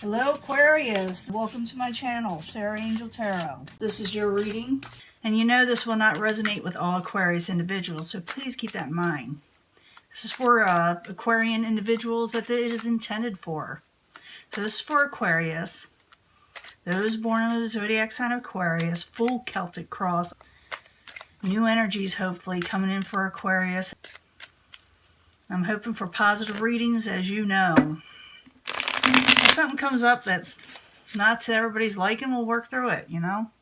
Hello Aquarius, welcome to my channel, Sarah Angel Tarot. This is your reading, and you know this will not resonate with all Aquarius individuals, so please keep that in mind. This is for Aquarian individuals that it is intended for. So this is for Aquarius, those born under the zodiac sign of Aquarius, full Celtic cross. New energies hopefully coming in for Aquarius. I'm hoping for positive readings, as you know. If something comes up that's not to everybody's liking, we'll work through it, you know.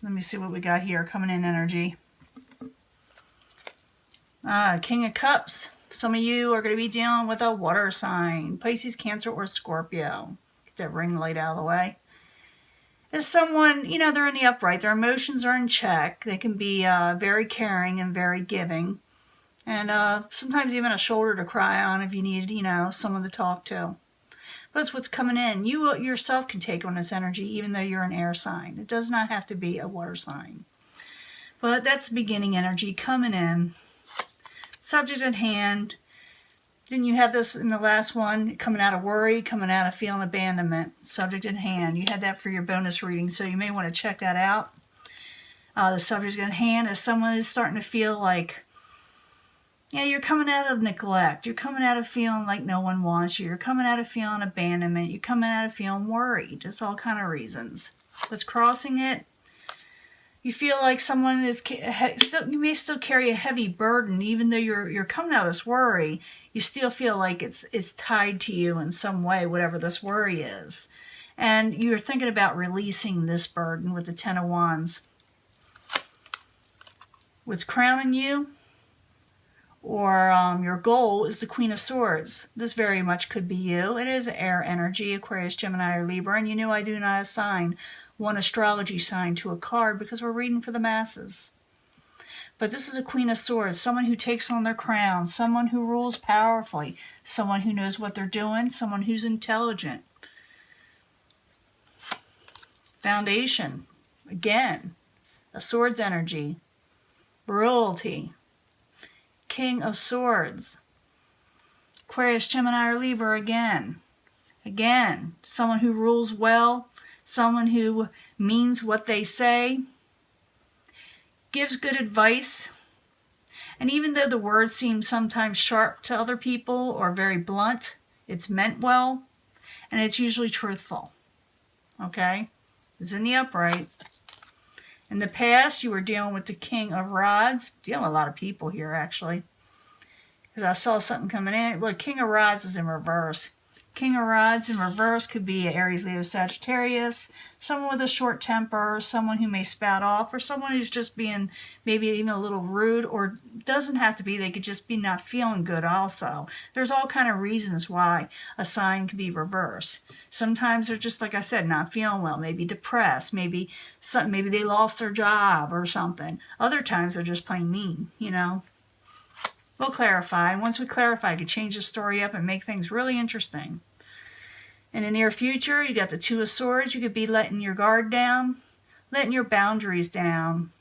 Let me see what we got here coming in energy. King of Cups. Some of you are going to be dealing with a water sign. Pisces, Cancer, or Scorpio. Get that ring light out of the way. Is someone, you know, they're in the upright. Their emotions are in check. They can be very caring and very giving. And sometimes even a shoulder to cry on if you need, you know, someone to talk to. But it's what's coming in. You yourself can take on this energy even though you're an air sign. It does not have to be a water sign. But that's beginning energy coming in. Subject at hand. Didn't you have this in the last one? Coming out of worry, coming out of feeling abandonment. Subject at hand. You had that for your bonus reading, so you may want to check that out. The subject at hand is someone who's starting to feel like, yeah, you're coming out of neglect. You're coming out of feeling like no one wants you. You're coming out of feeling abandonment. You're coming out of feeling worried. It's all kind of reasons. What's crossing it? You feel like someone is you may still carry a heavy burden, even though you're coming out of this worry. You still feel like it's tied to you in some way, whatever this worry is, and you're thinking about releasing this burden with the Ten of Wands. What's crowning you, or your goal, is the Queen of Swords. This very much could be you. It is air energy, Aquarius, Gemini, or Libra, and you know I do not assign one astrology sign to a card because we're reading for the masses. But this is a Queen of Swords, someone who takes on their crown, someone who rules powerfully, someone who knows what they're doing, someone who's intelligent. Foundation, again, a swords energy, royalty, King of Swords, Aquarius, Gemini, or Libra again. Again, someone who rules well, someone who means what they say, gives good advice, and even though the words seem sometimes sharp to other people or very blunt, it's meant well, and it's usually truthful. Okay? It's in the upright. In the past, you were dealing with the King of Rods. Dealing with a lot of people here, actually, because I saw something coming in. Well, King of Rods is in reverse. King of Rods in reverse could be Aries, Leo, Sagittarius, someone with a short temper, someone who may spout off, or someone who's just being maybe even a little rude, or doesn't have to be. They could just be not feeling good also. There's all kind of reasons why a sign could be reverse. Sometimes they're just, like I said, not feeling well, maybe depressed, maybe they lost their job or something. Other times they're just plain mean, you know. We'll clarify. Once we clarify, I could change the story up and make things really interesting. In the near future, you got the Two of Swords. You could be letting your guard down, letting your boundaries down.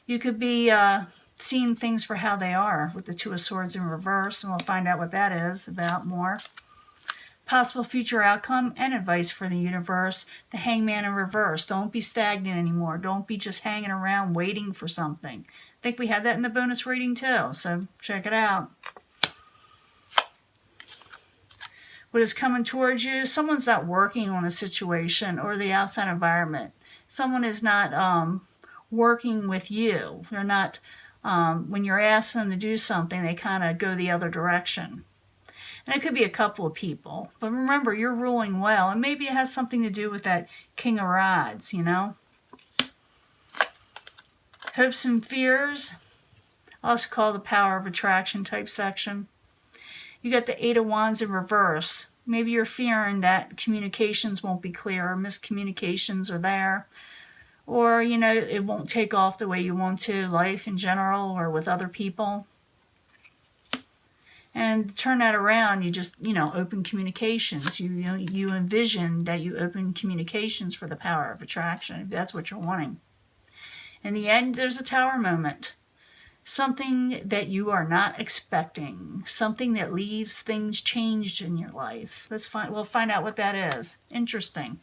You could be seeing things for how they are with the Two of Swords in reverse, and we'll find out what that is about more. Possible future outcome and advice for the universe. The Hangman in reverse. Don't be stagnant anymore. Don't be just hanging around waiting for something. I think we had that in the bonus reading too, so check it out. What is coming towards you? Someone's not working on a situation or the outside environment. Someone is not working with you. They're not, when you're asking them to do something, they kind of go the other direction. And it could be a couple of people. But remember, you're ruling well, and maybe it has something to do with that King of Rods, you know? Hopes and fears, also called the power of attraction type section. You got the Eight of Wands in reverse. Maybe you're fearing that communications won't be clear, or miscommunications are there, or, you know, it won't take off the way you want to, life in general or with other people. And to turn that around, you just, you know, open communications. You envision that you open communications for the power of attraction, if that's what you're wanting. In the end, there's a Tower moment. something that you are not expecting, something that leaves things changed in your life. We'll find out what that is. Interesting.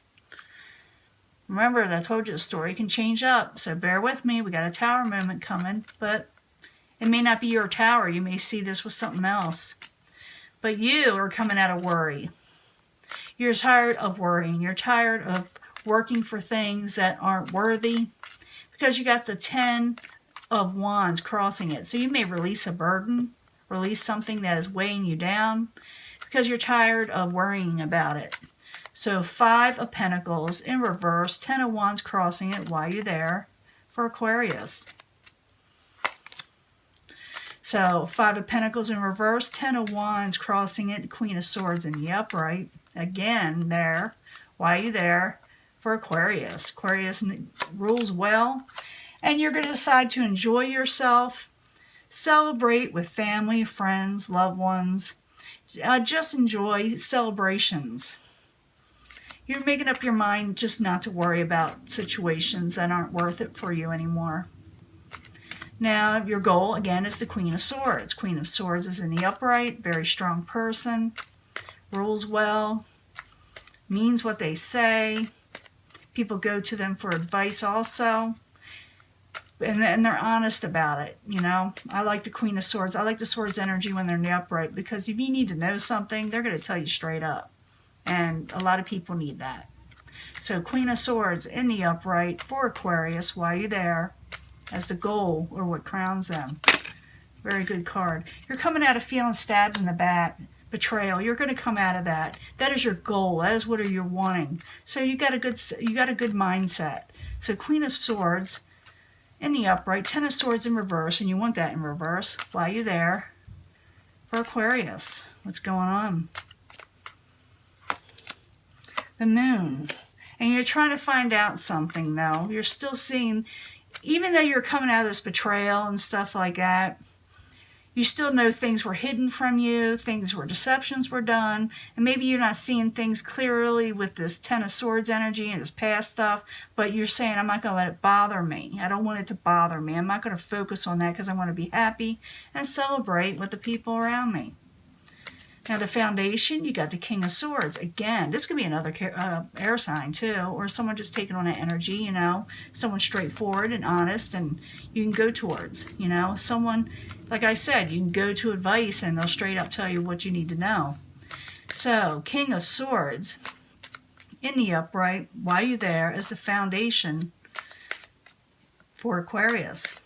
Remember, I told you the story can change up, so bear with me. We got a tower moment coming, but it may not be your tower. You may see this with something else. But you are coming out of worry. You're tired of worrying. You're tired of working for things that aren't worthy because you got the 10 of Wands crossing it. So you may release a burden, release something that is weighing you down because you're tired of worrying about it. So 5 of Pentacles in reverse, 10 of Wands crossing it while you're there for Aquarius. So 5 of Pentacles in reverse, 10 of Wands crossing it, Queen of Swords in the upright. Again, there, while you're there for Aquarius. Aquarius rules well, and you're going to decide to enjoy yourself, celebrate with family, friends, loved ones. Just enjoy celebrations. You're making up your mind just not to worry about situations that aren't worth it for you anymore. Now, your goal, again, is the Queen of Swords. Queen of Swords is in the upright, very strong person, rules well, means what they say. People go to them for advice also, and they're honest about it, you know. I like the Queen of Swords. I like the Swords energy when they're in the upright, because if you need to know something, they're going to tell you straight up, and a lot of people need that. So Queen of Swords in the upright for Aquarius while you're there as the goal, or what crowns them. Very good card. You're coming out of feeling stabbed in the back, betrayal. You're going to come out of that. That is your goal. That is what you're wanting. So you got a good mindset. So Queen of Swords in the upright, 10 of Swords in reverse, and you want that in reverse while you're there for Aquarius. What's going on? The Moon. And you're trying to find out something, though. You're still seeing, even though you're coming out of this betrayal and stuff like that, you still know things were hidden from you, things where deceptions were done, and maybe you're not seeing things clearly with this 10 of Swords energy and this past stuff, but you're saying, I'm not going to let it bother me. I don't want it to bother me. I'm not going to focus on that because I want to be happy and celebrate with the people around me. Now, the foundation, you got the King of Swords. Again, this could be another air sign, too, or someone just taking on that energy, you know, someone straightforward and honest, and you can go towards, you know, someone, like I said, you can go to advice, and they'll straight up tell you what you need to know. So, King of Swords in the upright, while you're there, is the foundation for Aquarius.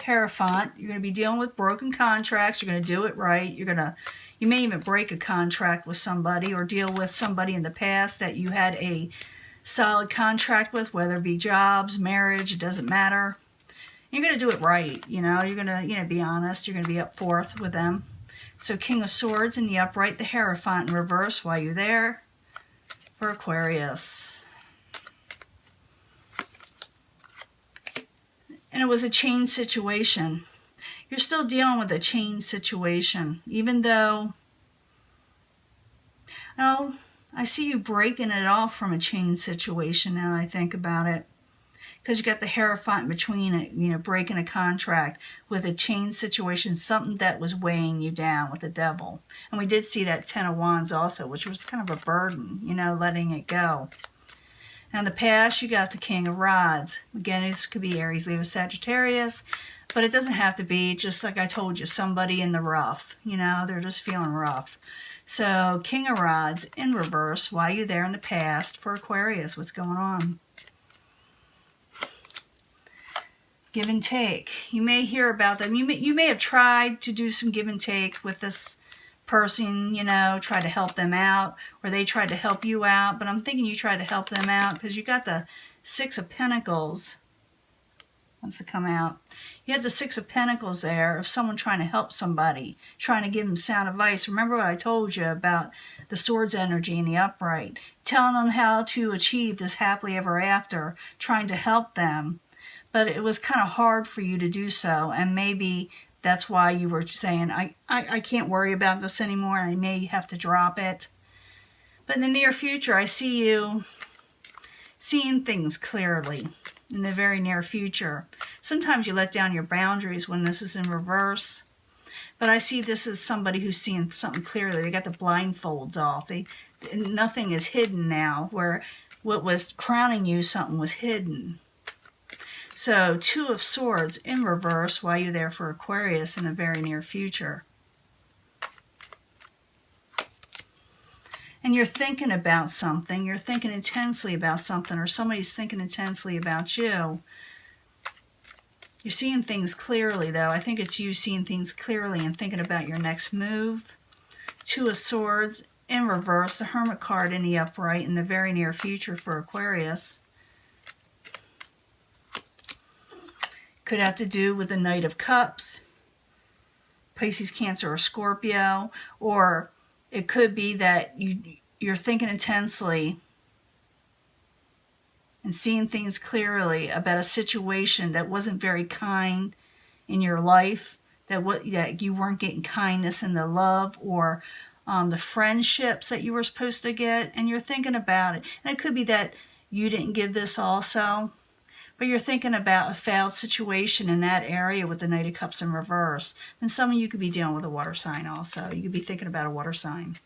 Hierophant, you're going to be dealing with broken contracts. You're going to do it right. You may even break a contract with somebody, or deal with somebody in the past that you had a solid contract with, whether it be jobs, marriage, it doesn't matter. You're going to do it right. You know, you're going to, be honest. You're going to be up forth with them. So King of Swords in the upright, the Hierophant in reverse while you're there for Aquarius. And it was a chain situation. You're still dealing with a chain situation, even though, oh, I see you breaking it off from a chain situation now I think about it. Because you got the Hierophant in between it, breaking a contract with a chain situation, something that was weighing you down with the devil. And we did see that 10 of Wands also, which was kind of a burden, letting it go. Now in the past, you got the King of Rods. Again, this could be Aries, Libra, Sagittarius, but it doesn't have to be. Just like I told you, somebody in the rough. They're just feeling rough. So King of Rods in reverse while you're there in the past for Aquarius. What's going on? Give and take. You may hear about them. You may have tried to do some give and take with this person, try to help them out, or they tried to help you out, but I'm thinking you tried to help them out because you got the 6 of Pentacles wants to come out. You have the 6 of Pentacles there of someone trying to help somebody, trying to give them sound advice. Remember what I told you about the Swords energy in the upright, telling them how to achieve this happily ever after, trying to help them, but it was kind of hard for you to do so, and maybe that's why you were saying, I can't worry about this anymore. I may have to drop it. But in the near future, I see you seeing things clearly. in the very near future. Sometimes you let down your boundaries when this is in reverse. But I see this as somebody who's seeing something clearly. They got the blindfolds off. Nothing is hidden now, where what was crowning you, something was hidden. So, Two of Swords in reverse while you're there for Aquarius in the very near future. And you're thinking about something. You're thinking intensely about something, or somebody's thinking intensely about you. You're seeing things clearly, though. I think it's you seeing things clearly and thinking about your next move. Two of Swords in reverse, the Hermit card in the upright in the very near future for Aquarius. Could have to do with the Knight of Cups, Pisces, Cancer, or Scorpio. Or it could be that you're thinking intensely and seeing things clearly about a situation that wasn't very kind in your life, that you weren't getting kindness in the love or the friendships that you were supposed to get, and you're thinking about it. And it could be that you didn't give this also, but you're thinking about a failed situation in that area with the Knight of Cups in reverse. And some of you could be dealing with a water sign also. You could be thinking about a water sign.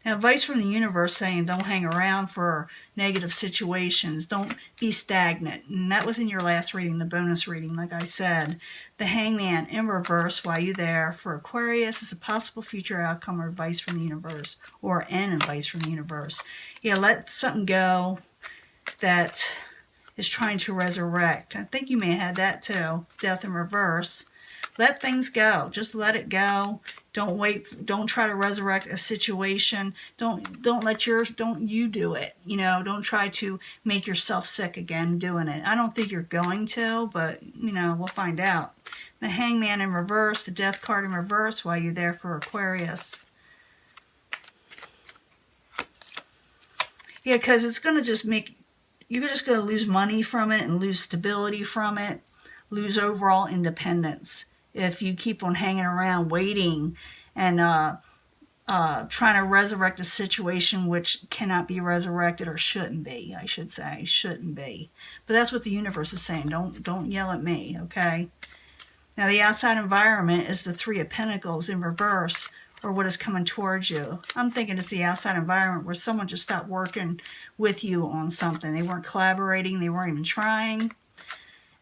Now, advice from the universe saying don't hang around for negative situations. Don't be stagnant. And that was in your last reading, the bonus reading, like I said. The Hangman in reverse while you're there for Aquarius is a possible future outcome or advice from the universe, or an advice from the universe. Yeah, let something go that is trying to resurrect. I think you may have had that too. Death in reverse. Let things go. Just let it go. Don't wait. Don't try to resurrect a situation. Don't you do it. You know, don't try to make yourself sick again doing it. I don't think you're going to, but you know, we'll find out. The Hangman in reverse, the Death card in reverse while you're there for Aquarius. Yeah, because it's going to just make, you're just going to lose money from it and lose stability from it, lose overall independence. If you keep on hanging around waiting and trying to resurrect a situation which cannot be resurrected, or shouldn't be, I should say, shouldn't be. But that's what the universe is saying. Don't yell at me, okay? Now the outside environment is the Three of Pentacles in reverse, or what is coming towards you. I'm thinking it's the outside environment where someone just stopped working with you on something. They weren't collaborating, they weren't even trying.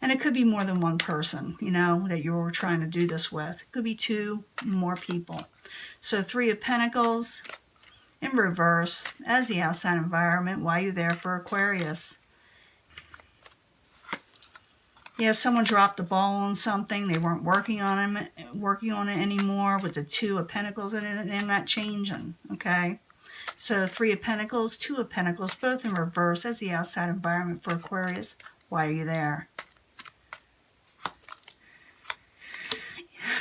And it could be more than one person, you know, that you're trying to do this with. It could be two more people. So Three of Pentacles in reverse as the outside environment while you're there for Aquarius. Yeah, someone dropped the ball on something. They weren't working on it anymore with the Two of Pentacles, and they're not changing, okay? So Three of Pentacles, Two of Pentacles, both in reverse as the outside environment for Aquarius while you're there.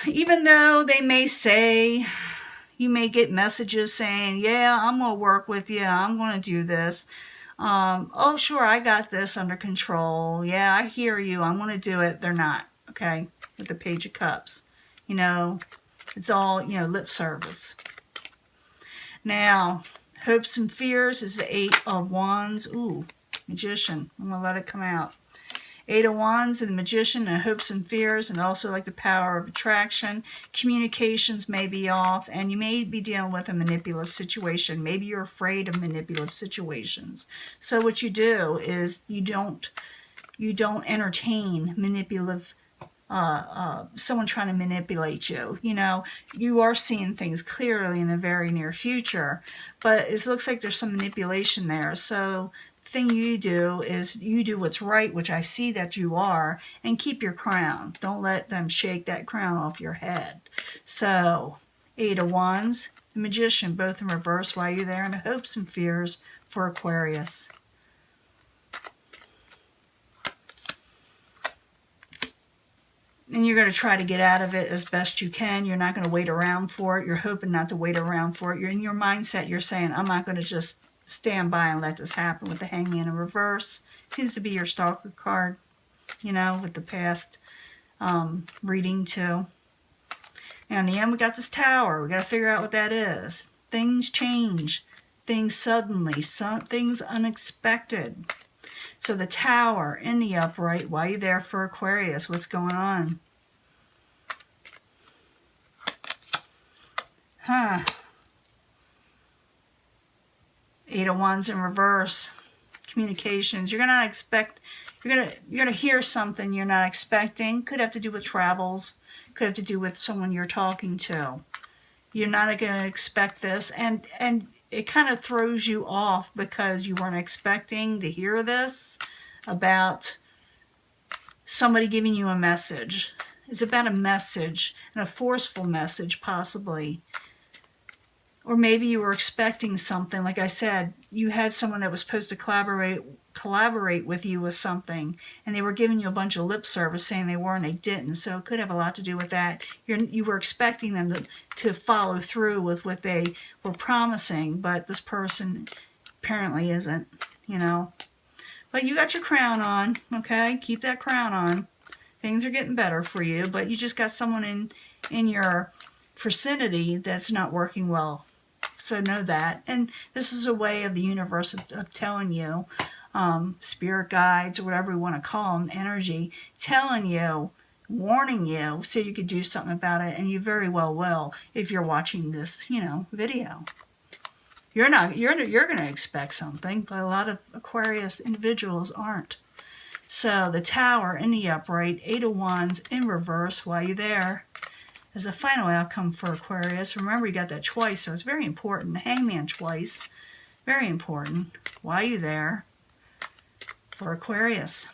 Even though they may say, you may get messages saying, yeah, I'm going to work with you, I'm going to do this. Oh, sure, I got this under control. Yeah, I hear you, I'm going to do it. They're not, okay, with the Page of Cups. You know, it's all, you know, lip service. Now, hopes and fears is the Eight of Wands. Ooh, Magician. I'm going to let it come out. Eight of Wands and the Magician, and hopes and fears, and also like the power of attraction. Communications may be off, and you may be dealing with a manipulative situation. Maybe you're afraid of manipulative situations. So what you do is you don't entertain manipulative someone trying to manipulate you. You know, you are seeing things clearly in the very near future, but it looks like there's some manipulation there. So thing you do is you do what's right, which I see that you are, and keep your crown. Don't let them shake that crown off your head. So Eight of Wands, the Magician, both in reverse while you're there, and the hopes and fears for Aquarius. And you're going to try to get out of it as best you can. You're not going to wait around for it. You're hoping not to wait around for it. You're in your mindset. You're saying, I'm not going to just stand by and let this happen, with the Hangman in reverse. Seems to be your stalker card, you know, with the past reading too. Now in the end, we got this Tower. We got to figure out what that is. Things change. Things suddenly. Things unexpected. So the Tower in the upright. Why are you there for Aquarius? What's going on? Huh. Eight of Wands in reverse. Communications. You're gonna expect. You're gonna hear something you're not expecting. Could have to do with travels. Could have to do with someone you're talking to. You're not gonna expect this, and it kind of throws you off because you weren't expecting to hear this about somebody giving you a message. It's about a message, and a forceful message possibly. Or maybe you were expecting something. Like I said, you had someone that was supposed to collaborate with you with something, and they were giving you a bunch of lip service saying they were and they didn't. So it could have a lot to do with that. You were expecting them to follow through with what they were promising, but this person apparently isn't, you know. But you got your crown on, okay? Keep that crown on. Things are getting better for you, but you just got someone in your vicinity that's not working well. So know that. And this is a way of the universe of telling you, spirit guides or whatever we want to call them, energy, telling you, warning you, so you could do something about it. And you very well will if you're watching this, video. You're going to expect something, but a lot of Aquarius individuals aren't. So the Tower in the upright, Eight of Wands in reverse. Why are you there? As a final outcome for Aquarius. Remember, you got that twice, so it's very important. The Hangman twice. Very important. Why are you there for Aquarius?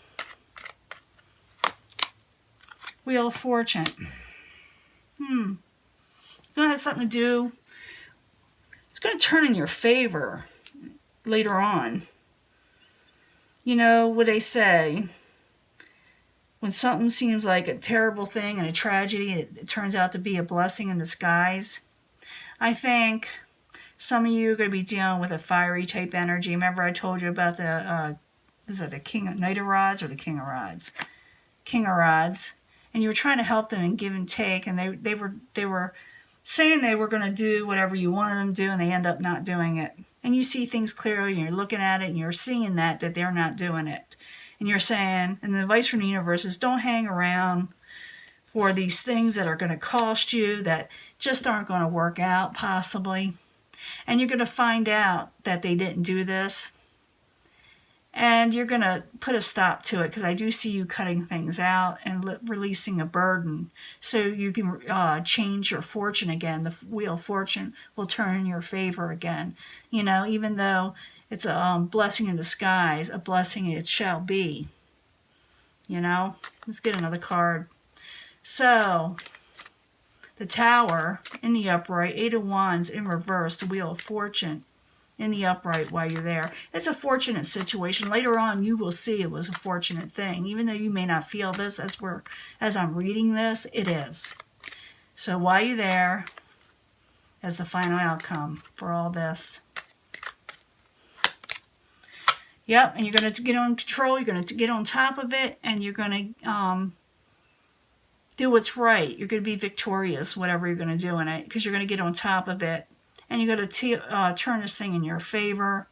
Wheel of Fortune. It's going to have something to do. It's going to turn in your favor later on. You know what they say? When something seems like a terrible thing and a tragedy, it turns out to be a blessing in disguise. I think some of you are going to be dealing with a fiery type energy. Remember I told you about the, is that the Knight of Rods or the King of Rods? King of Rods. And you were trying to help them and give and take, and they were saying they were going to do whatever you wanted them to do, and they end up not doing it. And you see things clearly, and you're looking at it, and you're seeing that they're not doing it. And you're saying, and the advice from the universe is don't hang around for these things that are going to cost you, that just aren't going to work out, possibly. And you're going to find out that they didn't do this. And you're going to put a stop to it, because I do see you cutting things out and releasing a burden. So you can change your fortune again. The Wheel of Fortune will turn in your favor again. Even though it's a blessing in disguise, a blessing it shall be. Let's get another card. So, the Tower in the upright, Eight of Wands in reverse, the Wheel of Fortune in the upright while you're there. It's a fortunate situation. Later on, you will see it was a fortunate thing. Even though you may not feel this as I'm reading this, it is. So while you're there, as the final outcome for all this. Yep, and you're going to get on control, you're going to get on top of it, and you're going to do what's right. You're going to be victorious, whatever you're going to do in it, because you're going to get on top of it. And you're going to turn this thing in your favor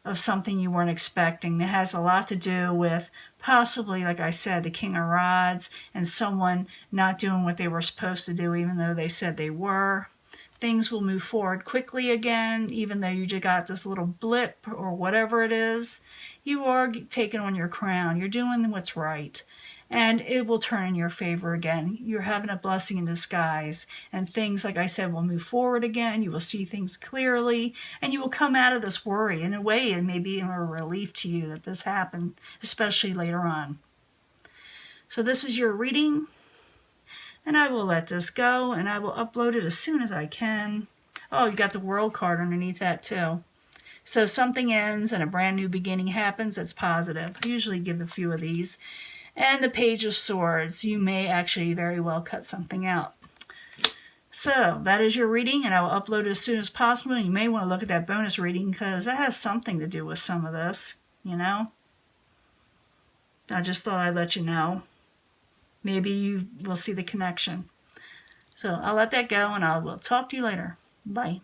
of something you weren't expecting. It has a lot to do with possibly, like I said, the King of Rods and someone not doing what they were supposed to do, even though they said they were. Things will move forward quickly again, even though you just got this little blip or whatever it is. You are taking on your crown. You're doing what's right. And it will turn in your favor again. You're having a blessing in disguise. And things, like I said, will move forward again. You will see things clearly. And you will come out of this worry. In a way, it may be a relief to you that this happened, especially later on. So this is your reading. And I will let this go, and I will upload it as soon as I can. Oh, you got the World card underneath that too. So something ends and a brand new beginning happens. That's positive. I usually give a few of these. And the Page of Swords. You may actually very well cut something out. So that is your reading, and I will upload it as soon as possible. You may want to look at that bonus reading, because that has something to do with some of this, I just thought I'd let you know. Maybe you will see the connection. So I'll let that go, and I will talk to you later. Bye.